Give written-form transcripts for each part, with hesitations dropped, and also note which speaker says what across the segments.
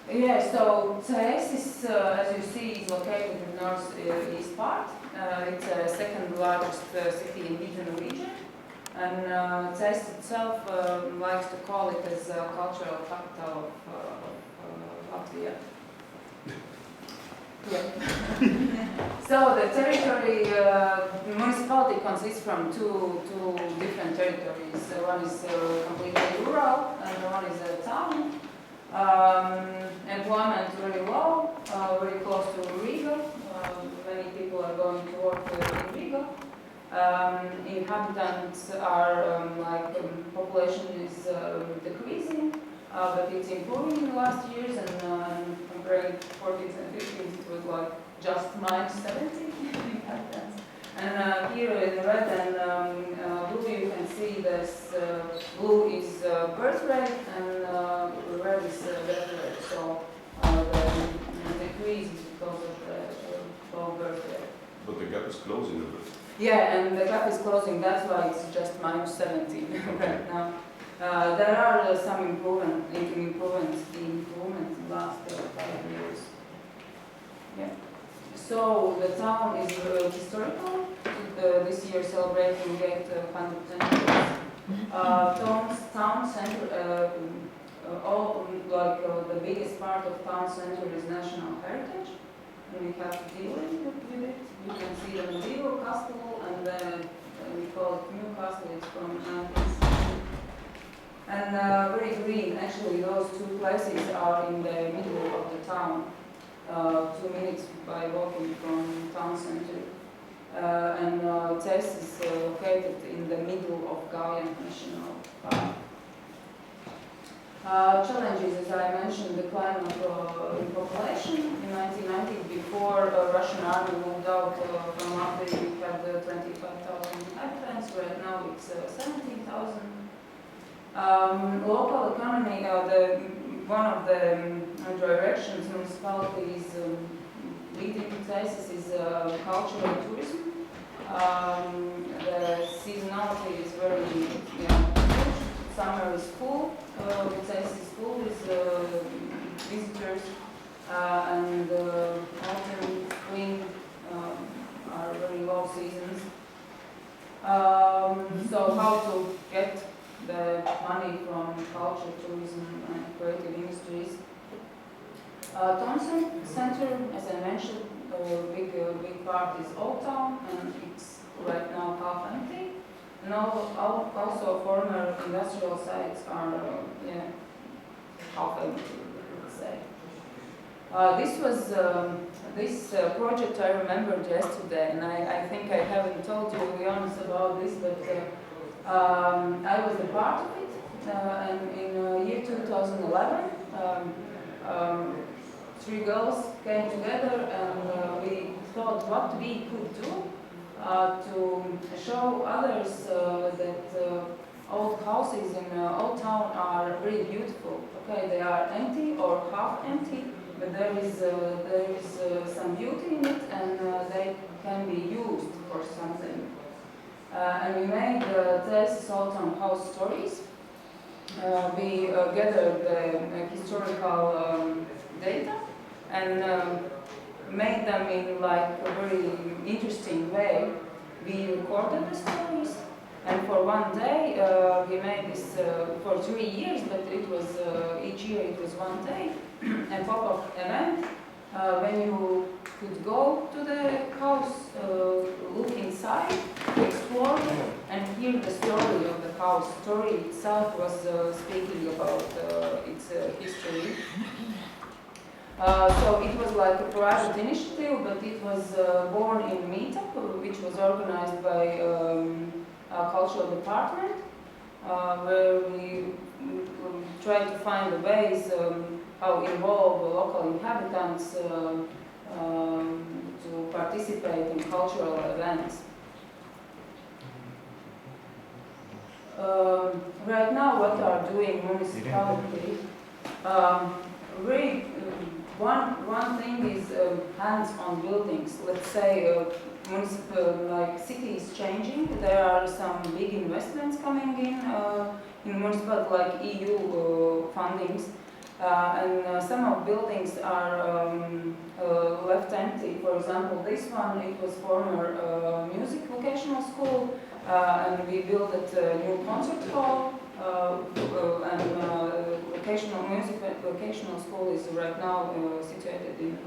Speaker 1: Yeah, so Cesis, as you see, is located in the northeast part. It's the second largest city in Eastern region. And Cesis itself likes to call it as a cultural capital of Latvia. Yeah. So the territory, the municipality consists from two different territories. One is completely rural, and one is a town. Employment very low, very close to Riga. Many people are going to work in Riga. Inhabitants are population is decreasing, but it's improving in the last years. And comparing 40s and 50s, it was like just -70 inhabitants. And here in red and blue, you can see this. Blue is birth rate, and red is death rate. So the decrease is because of the low birth rate.
Speaker 2: But the gap is closing a bit.
Speaker 1: Yeah, and the gap is closing. That's why it's just -17 right now. There are some improvements in the last 5 years. Yeah. So the town is historical. This year celebrating 800 years. Town center, the biggest part of town center is national heritage, and we have to deal with it. You can see the medieval castle, and we call it New Castle. It's from 1960. And very green. Actually, those two places are in the middle of the town. 2 minutes by walking from town center. And Cesis is located in the middle of Gaia National Park. Challenges, as I mentioned, decline in population. In 1990, before the Russian army moved out from Latvia, we had 25,000 inhabitants. Right now it's 17,000. Local economy, one of the directions municipalities leading to Cesis is cultural tourism. The seasonality is very summer is full. Cesis is full with visitors, and autumn, spring are very low seasons. So how to get the money from culture, tourism, and creative industries? Town center, as I mentioned, big part is Old Town, and it's right now half empty. And also former industrial sites are half empty, let's say. This project I remembered yesterday, and I think I haven't told you, to be honest, about this, but I was a part of it. And in year 2011, 3 girls came together, and we thought what we could do to show others that old houses in Old Town are really beautiful. Okay, they are empty or half empty, but there is some beauty in it, and they can be used for something. And we made Cesis Old Town house stories. We gathered the historical data and made them in like a very interesting way. We recorded the stories, and for one day we made this for 3 years, but it was each year it was one day, a pop-up event when you could go to the house, look inside, explore, and hear the story of the house. The story itself was speaking about its history. So it was like a private initiative, but it was born in Meetup, which was organized by our cultural department, where we tried to find the ways how involve local inhabitants to participate in cultural events. Right now, what are doing municipalities? One thing is hands-on buildings. Let's say municipal, like city is changing. There are some big investments coming in municipal, like EU fundings. And some of buildings are left empty. For example, this one, it was former music vocational school, and we built a new concert hall, and music vocational school is right now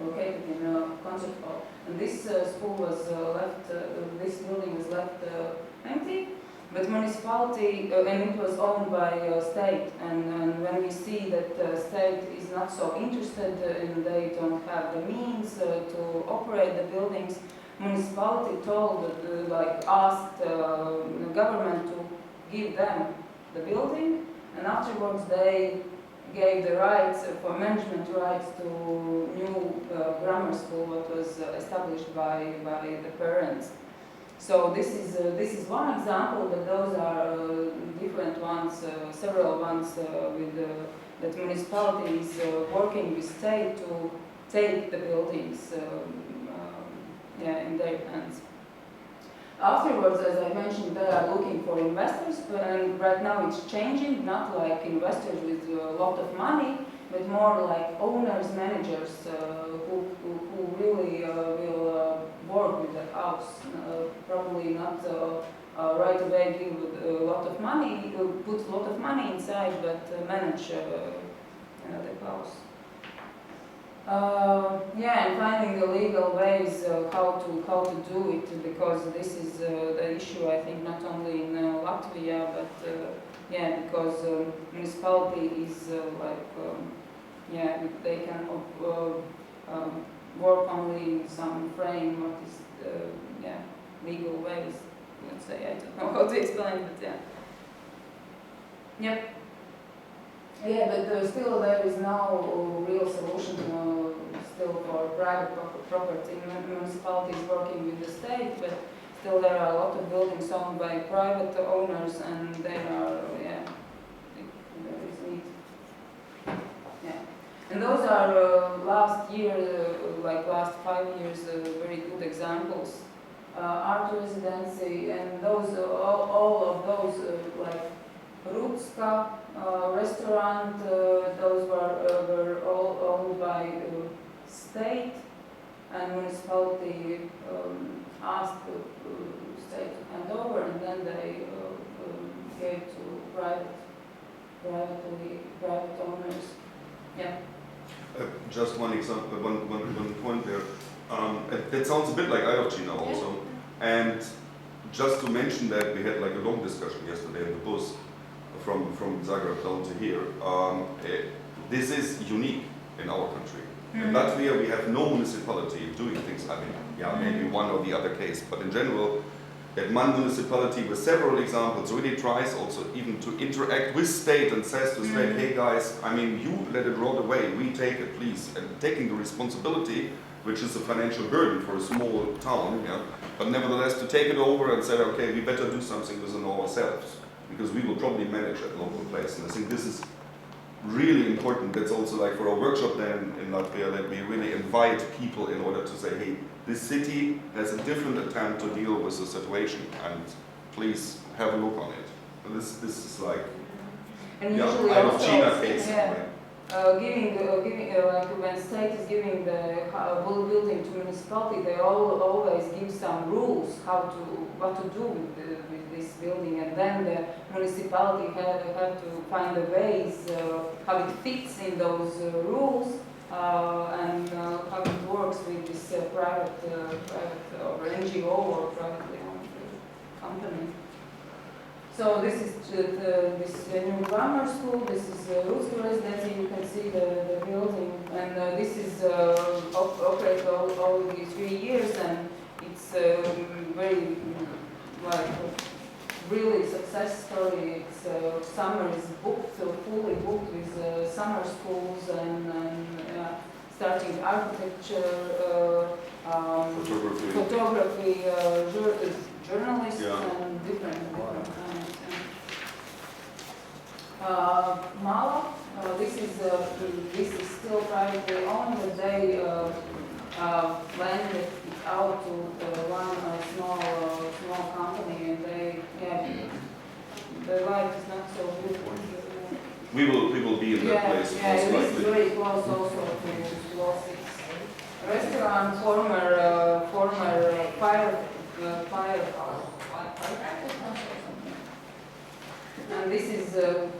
Speaker 1: located in a concert hall. And this school was this building was left empty. But municipality, and it was owned by state, and when we see that state is not so interested and they don't have the means to operate the buildings, municipality asked the government to give them the building, and afterwards they gave the rights for management rights to new grammar school that was established by the parents. So this is one example, but those are different ones, several ones that municipality is working with state to take the buildings in their hands. Afterwards, as I mentioned, they are looking for investors, and right now it's changing, not like investors with a lot of money, but more like owners, managers who really will work with the house. Probably not right away give a lot of money, put a lot of money inside, but manage the house. And finding the legal ways how to do it, because this is the issue, I think, not only in Latvia, but because municipality is they can work only in some frame, what is legal ways, let's say. I don't know how to explain, but Yep. But still there is no real solution still for private property. Municipality is working with the state, but still there are a lot of buildings owned by private owners, and they are, there is need. And those are last 5 years, very good examples. Art residency, and those all of those like Rutska restaurant, those were all owned by state, and municipality asked the state to hand over, and then they gave to private owners.
Speaker 2: Just one example, one point there. It sounds a bit like China also. And just to mention that, we had like a long discussion yesterday in the bus from Zagreb down to here. This is unique in our country. In Latvia, we have no municipality doing things. I mean, maybe one or the other case, but in general, that one municipality with several examples really tries also even to interact with state and says to state, hey guys, I mean, you let it rot away, we take it, please. And taking the responsibility, which is a financial burden for a small town, but nevertheless to take it over and say, okay, we better do something within ourselves, because we will probably manage that local place. And I think this is really important. That's also like for our workshop then in Latvia, that we really invite people in order to say, hey, this city has a different attempt to deal with the situation, and please have a look on it. And this is like,
Speaker 1: and usually
Speaker 2: out of
Speaker 1: also,
Speaker 2: China case.
Speaker 1: Giving like when state is giving the building to municipality, they always give some rules what to do with this building, and then the municipality have to find the ways how it fits in those rules, and how it works with this private or NGO or privately owned company. So this is this new grammar school. This is Rutska residency. You can see the building, and this is operated all these 3 years, and it's very really success story. It's summer is booked, fully booked with summer schools and starting architecture, photography, journalists, and different kinds. Mala, this is still privately owned, but they lend it out to one small company, and their life is not so good.
Speaker 2: we will be in that place
Speaker 1: Yeah,
Speaker 2: most
Speaker 1: this is
Speaker 2: likely.
Speaker 1: very close also to Cesis. Restaurant, former firehouse. And this is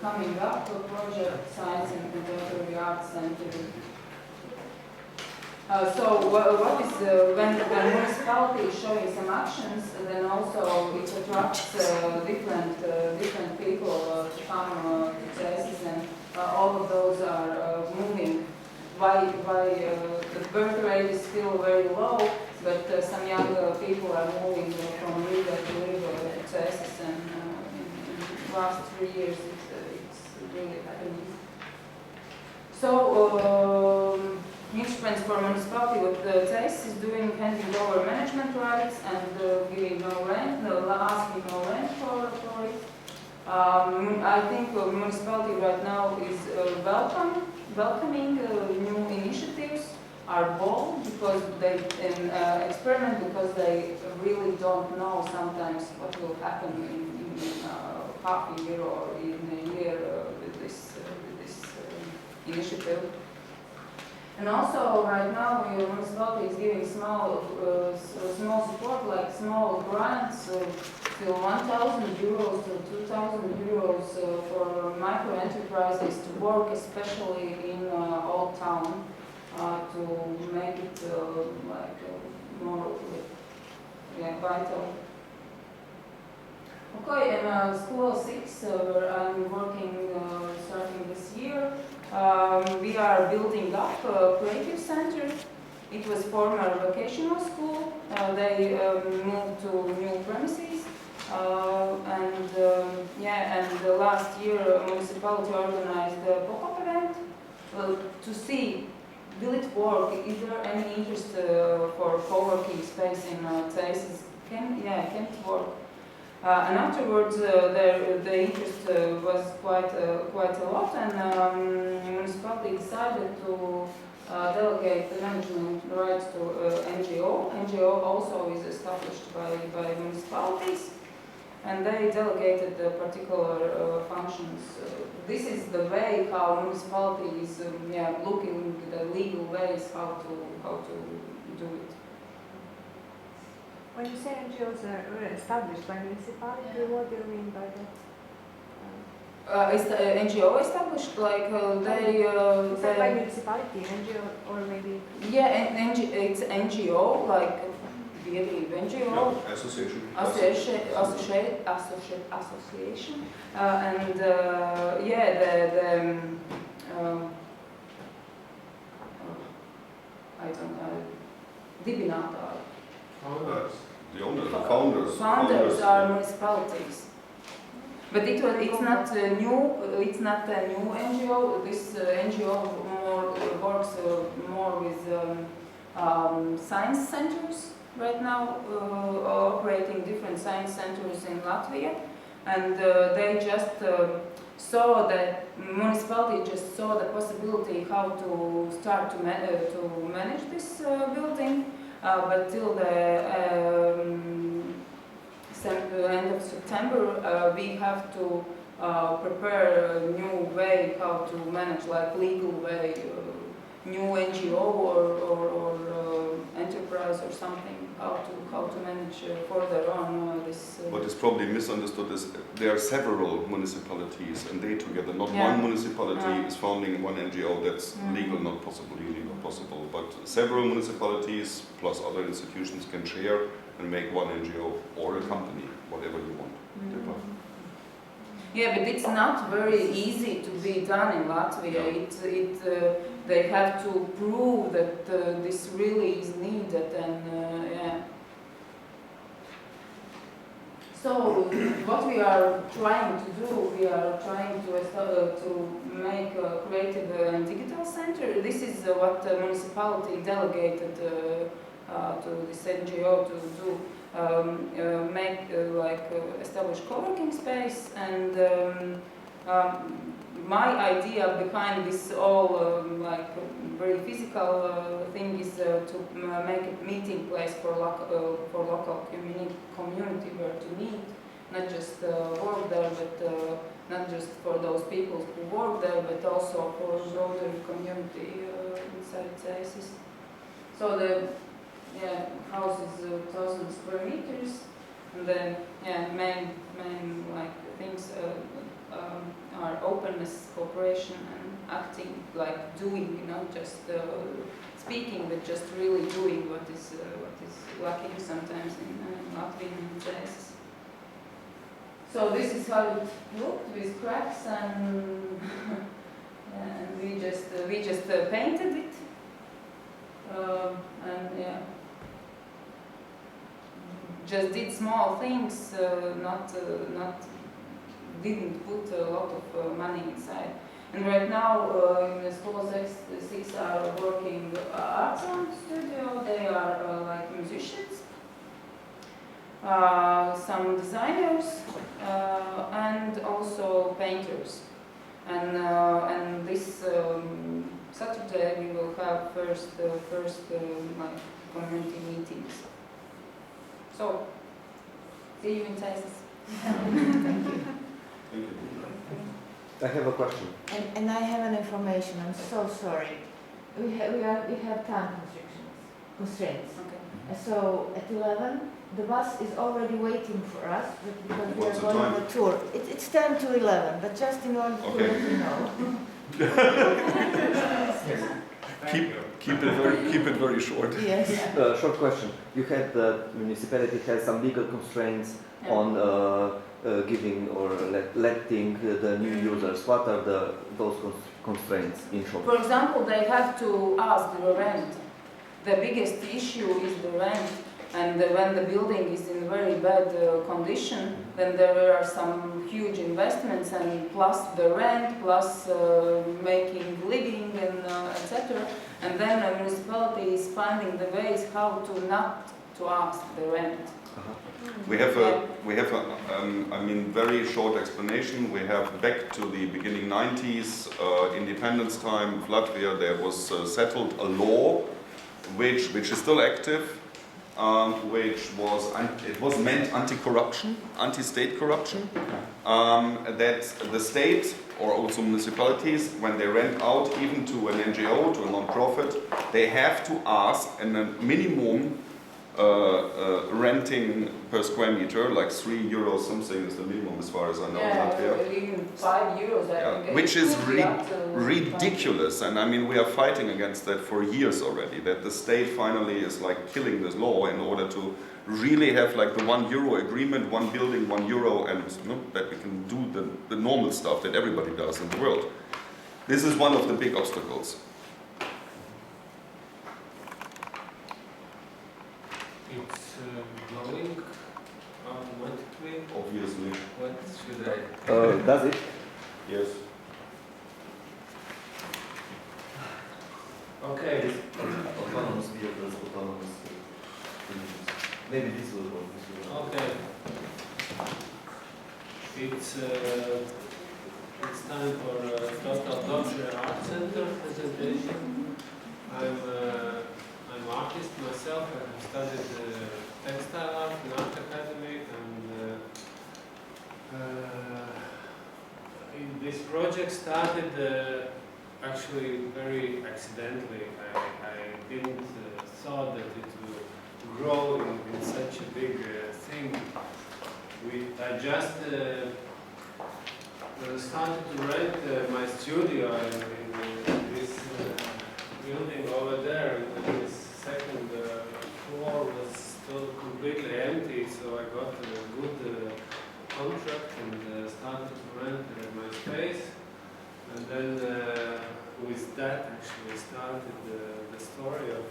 Speaker 1: coming up a project, Science and Contemporary Arts Center. So what is when the municipality is showing some actions, then also it attracts different people to come to Cesis, and all of those are moving. Why the birth rate is still very low, but some young people are moving from Riga to Cesis, and in the last 3 years it's really happening. So. Instruments for municipality with the Cesis is doing handing over management rights and giving no rent, asking no rent for it. I think municipality right now is welcoming new initiatives, are bold because they experiment, because they really don't know sometimes what will happen in half a year or in a year with this initiative. And also, right now, the municipality is giving small support, like small grants, till 1,000 euros to 2,000 euros for micro enterprises to work, especially in Old Town, to make it more vital. Okay, in School 6, where I'm working starting this year. We are building up a creative center. It was former vocational school. They moved to new premises. And last year municipality organized a pop-up event to see, will it work? Is there any interest for co-working space in Cesis? Can it work? And afterwards, the interest was quite a lot, and the municipality decided to delegate the management rights to NGO. NGO also is established by municipalities, and they delegated the particular functions. This is the way how municipality is looking at the legal ways how to do it.
Speaker 3: When you say NGOs are established by municipality, what do you mean by that?
Speaker 1: Is the NGO established? Like they
Speaker 3: by municipality, NGO, or maybe?
Speaker 1: Yeah, it's NGO, like NGO.
Speaker 2: No, association.
Speaker 1: Association, and I don't know, Dibinatar.
Speaker 2: The founders.
Speaker 1: Founders are municipalities. But it's not a new NGO. This NGO works more with science centers right now, operating different science centers in Latvia, and they just saw that municipality just saw the possibility how to start to manage this building. But till the end of September, we have to prepare a new way how to manage, like legal way, new NGO or enterprise or something, how to manage further on this.
Speaker 2: What is probably misunderstood is there are several municipalities, and they together, not one municipality is founding one NGO. That's legal, not possible, illegal, not possible. But several municipalities plus other institutions can share and make one NGO or a company, whatever you want.
Speaker 1: Yeah, but it's not very easy to be done in Latvia. They have to prove that this really is needed, and So what we are trying to do, we are trying to make a creative and digital center. This is what the municipality delegated to this NGO to do. Establish co-working space, and my idea behind this all very physical thing is to make a meeting place for local community where to meet not just work there, but not just for those people who work there, but also for broader community inside Cesis. So the house is 1,000 square meters, and then main like things are openness, cooperation, and acting, like doing, not just speaking, but just really doing what is lacking sometimes in Latvian and Cesis. So this is how it looked with cracks, and and we just painted it, and just did small things, not didn't put a lot of money inside. And right now in the school 6 are working art sound studio. They are like musicians, some designers, and also painters. And this Saturday we will have first like community meetings. So see you in Cesis.
Speaker 2: Thank you.
Speaker 4: I have a question.
Speaker 5: And I have an information. I'm so sorry. We have time constraints.
Speaker 1: Okay.
Speaker 5: So at 11, the bus is already waiting for us, but because we
Speaker 2: What's
Speaker 5: are
Speaker 2: the
Speaker 5: going on
Speaker 2: time?
Speaker 5: a tour. It's 10 to 11, but just in order to
Speaker 2: Okay.
Speaker 5: let you know.
Speaker 2: Keep it very short.
Speaker 5: Yes.
Speaker 4: Short question. You had the municipality has some legal constraints on giving or letting the new users. What are those constraints in short?
Speaker 1: For example, they have to ask the rent. The biggest issue is the rent, and when the building is in very bad condition, then there are some huge investments, and plus the rent, plus making living, and etc. And then the municipality is finding the ways how to not to ask the rent.
Speaker 2: We have a I mean, very short explanation. We have back to the beginning 90s, independence time of Latvia, there was settled a law which is still active, which was meant anti-corruption, anti-state corruption, that the state or also municipalities, when they rent out even to an NGO, to a non-profit, they have to ask a minimum renting per square meter, like €3 something is the minimum as far as I know in Latvia.
Speaker 1: Even €5, I think.
Speaker 2: Which is
Speaker 1: Up to
Speaker 2: ridiculous, and I mean we are fighting against that for years already, that the state finally is like killing this law in order to really have like the €1 agreement, one building, €1, and that we can do the normal stuff that everybody does in the world. This is one of the big obstacles.
Speaker 6: It's glowing automatically.
Speaker 2: Obviously.
Speaker 6: What should I?
Speaker 4: Does it?
Speaker 2: Yes.
Speaker 6: Okay.
Speaker 4: Autonomous vehicles, autonomous vehicles. Maybe this will work.
Speaker 6: Okay. It's time for Total Dobře Art Center presentation. I'm an artist myself. I have studied textile art in Art Academy, and this project started actually very accidentally. I didn't thought that it would grow in such a big thing. I just started to rent my studio in this building over there, and this second floor was still completely empty, so I got a good contract and started to rent my space. And then with that actually started the story of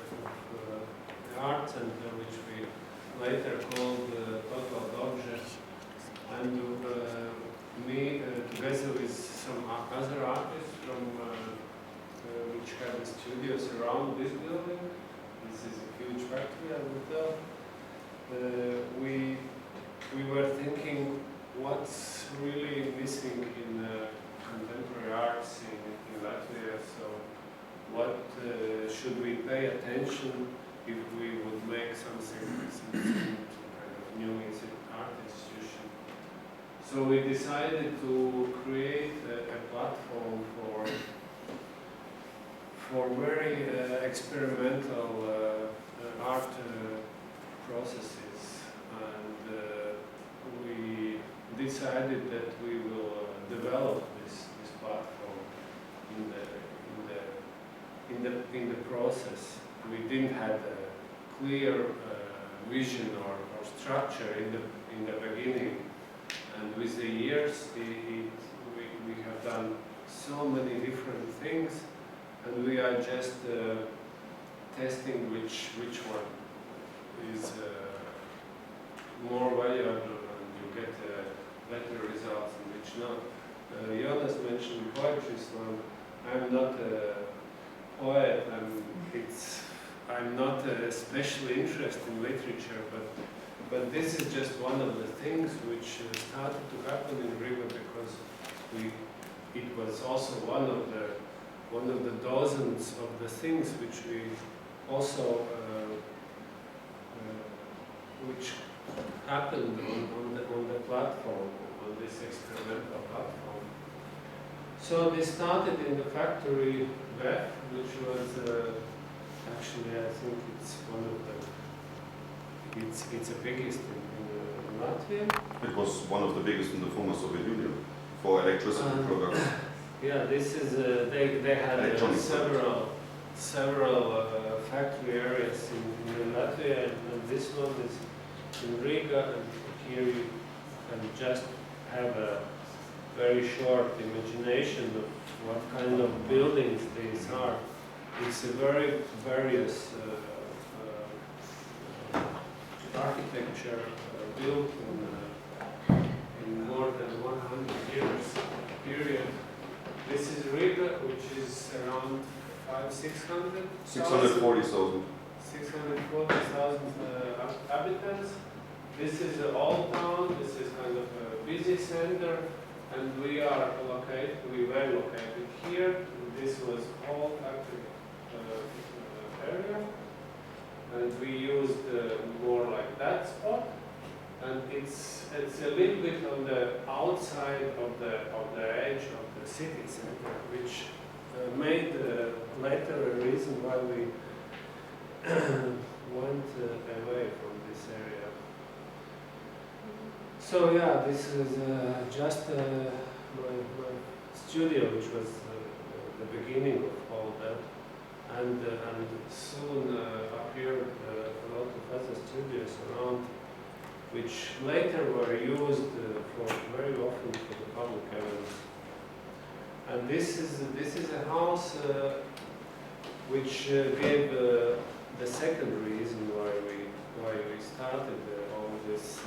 Speaker 6: the art center, which we later called Total Dobře. And me, together with some other artists from which have studios around this building, this is a huge factory, I would tell, we were thinking what's really missing in contemporary arts in Latvia. So what should we pay attention if we would make something kind of new art institution? So we decided to create a platform for very experimental art processes, and we decided that we will develop this platform in the process. We didn't have a clear vision or structure in the beginning, and with the years we have done so many different things, and we are just testing which one is more valuable and you get better results and which not. Jonas mentioned poetry slam. I'm not a poet, I'm not especially interested in literature, but this is just one of the things which started to happen in Riga, because it was also one of the dozens of the things which we also which happened on the platform, on this experimental platform. So they started in the factory BEF, which was actually, I think it's one of the, it's the biggest in Latvia.
Speaker 2: It was one of the biggest in the former Soviet Union for electricity products.
Speaker 6: Yeah, this is they had several factory areas in Latvia, and this one is in Riga, and here you can just have a very short imagination of what kind of buildings these are. It's a very various architecture built in more than 100 years period. This is Riga, which is around 640,000 inhabitants. This is an old town. This is kind of a busy center, and we were located here. This was whole factory area, and we used more like that spot. And it's a little bit on the outside of the edge of the city center, which made later a reason why we went away from this area. So yeah, this is just my studio, which was the beginning of all that, and soon appeared a lot of other studios around, which later were used for very often for the public events. And this is a house which gave the second reason why we started all this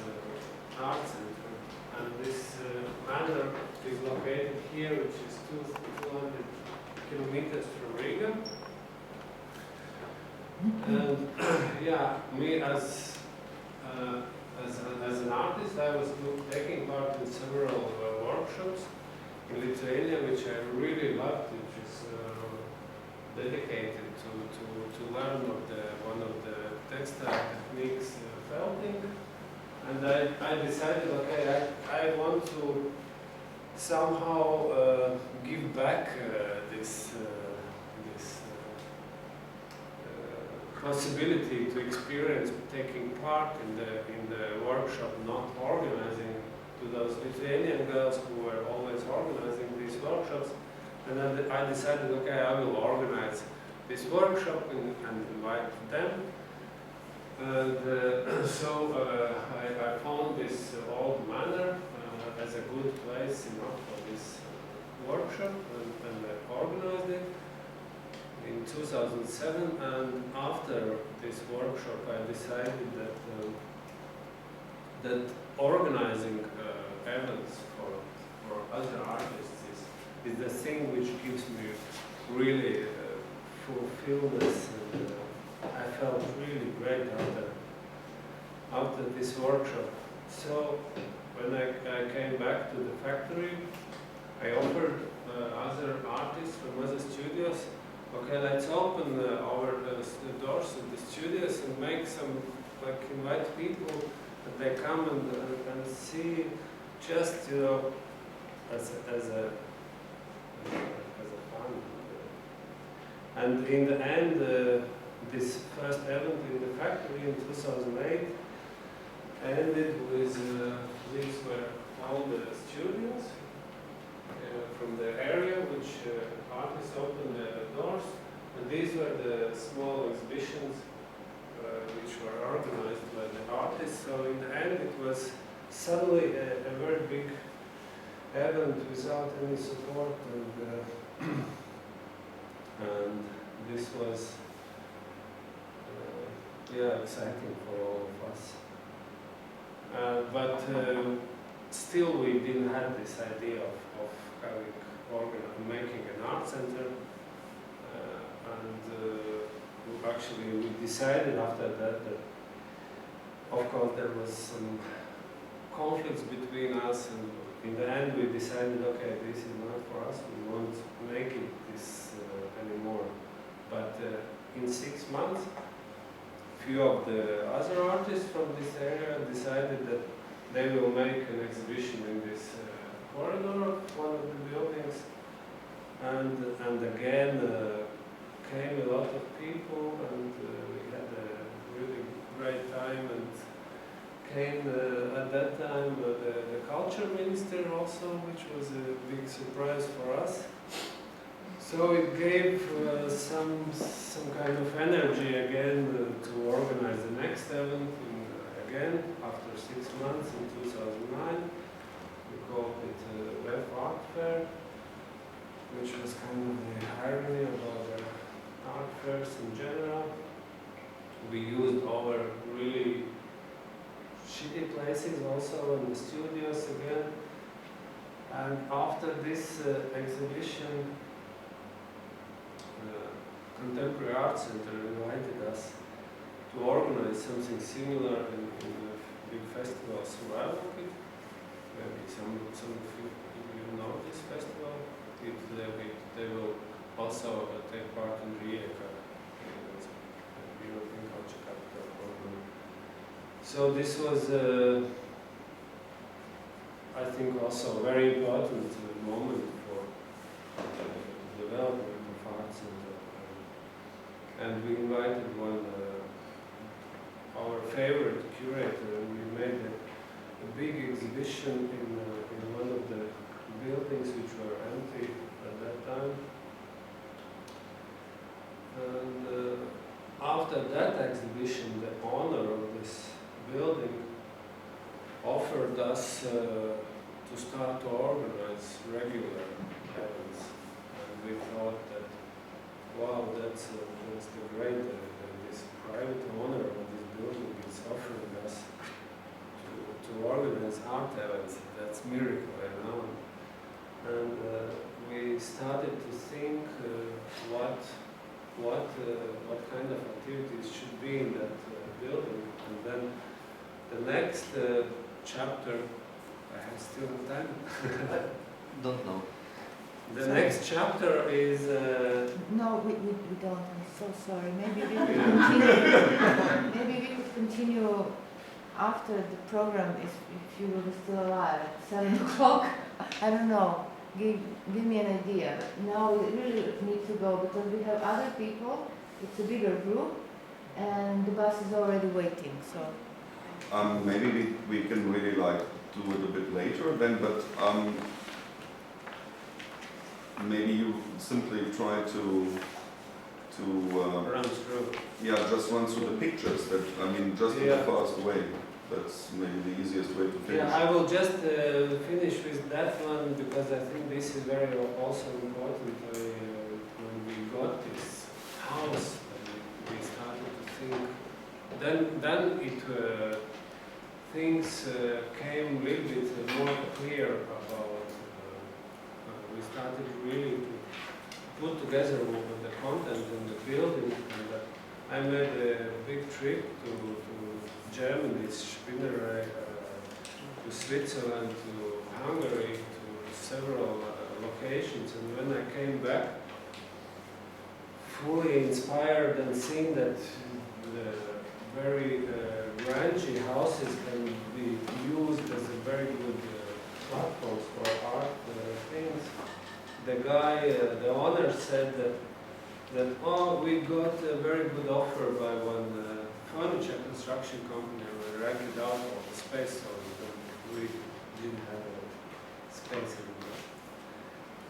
Speaker 6: art center. And this manor is located here, which is 200 kilometers from Riga. And yeah, me as an artist, I was taking part in several workshops in Lithuania, which I really loved, which is dedicated to learn one of the textile techniques, felting. And I decided, okay, I want to somehow give back this possibility to experience taking part in the workshop, not organizing, to those Lithuanian girls who were always organizing these workshops. And I decided, okay, I will organize this workshop and invite them. And so I found this old manor as a good place for this workshop, and I organized it in 2007. And after this workshop, I decided that organizing events for other artists is the thing which gives me really fulfillment, and I felt really great after this workshop. So when I came back to the factory, I offered other artists from other studios, okay, let's open our doors of the studios and make some, like, invite people, that they come and see just, you know, as a fun. And in the end, this first event in the factory in 2008 ended with these were all the students from the area which artists opened the doors, and these were the small exhibitions which were organized by the artists. So in the end it was suddenly a very big event without any support, and this was yeah, exciting for all of us. But still we didn't have this idea of making an art center, actually we decided after that of course there was some conflicts between us, and in the end we decided, okay, this is not for us, we won't make it this anymore. But in 6 months, few of the other artists from this area decided that they will make an exhibition in this corridor of one of the buildings, and again came a lot of people, and we had a really great time, and came at that time the culture minister also, which was a big surprise for us. So it gave some kind of energy again to organize the next event again after 6 months in 2009. We called it Web Art Fair, which was kind of the irony about the art fairs in general. We used our really shitty places also in the studios again. And after this exhibition, Contemporary Art Center invited us to organize something similar in a big festival, Survival Kit. Maybe some of you know this festival. They will also take part in Rijeka, European Culture Capital program. So this was, I think, also a very important moment for the development of arts, and we invited our favorite curator, and we made a big exhibition in one of the buildings which were empty at that time. And after that exhibition, the owner of this building offered us to start to organize regular events, and we thought that, wow, that's the great this private owner of this building is offering us to organize art events. That's miracle, you know. And we started to think what kind of activities should be in that building. And then the next chapter, I have still time.
Speaker 4: Don't know.
Speaker 6: The next chapter is.
Speaker 5: No, we don't. I'm so sorry. Maybe we could continue. Maybe we could continue after the program if you will be still alive at 7 o'clock. I don't know. Give me an idea. Now we really need to go because we have other people. It's a bigger group, and the bus is already waiting. So.
Speaker 2: Maybe we can really like do it a bit later then, but maybe you simply try to
Speaker 6: Run through.
Speaker 2: yeah, just run through the pictures. That I mean, just in a fast way. That's maybe the easiest way to finish.
Speaker 6: Yeah, I will just finish with that one because I think this is very also important. When we got this house, we started to think. Then it things came a little bit more clear about. We started really to put together the content and the building. And I made a big trip to Germany, Spinnerei, to Switzerland, to Hungary, to several locations. And when I came back, fully inspired and seeing that the very grungy houses can be used as a very good platforms for art things. The guy, the owner said that oh, we got a very good offer by one furniture construction company. We rented out all the space, so we didn't have a space anymore.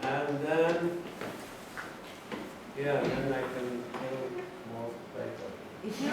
Speaker 6: And then, yeah, then I can tell more later.
Speaker 5: If you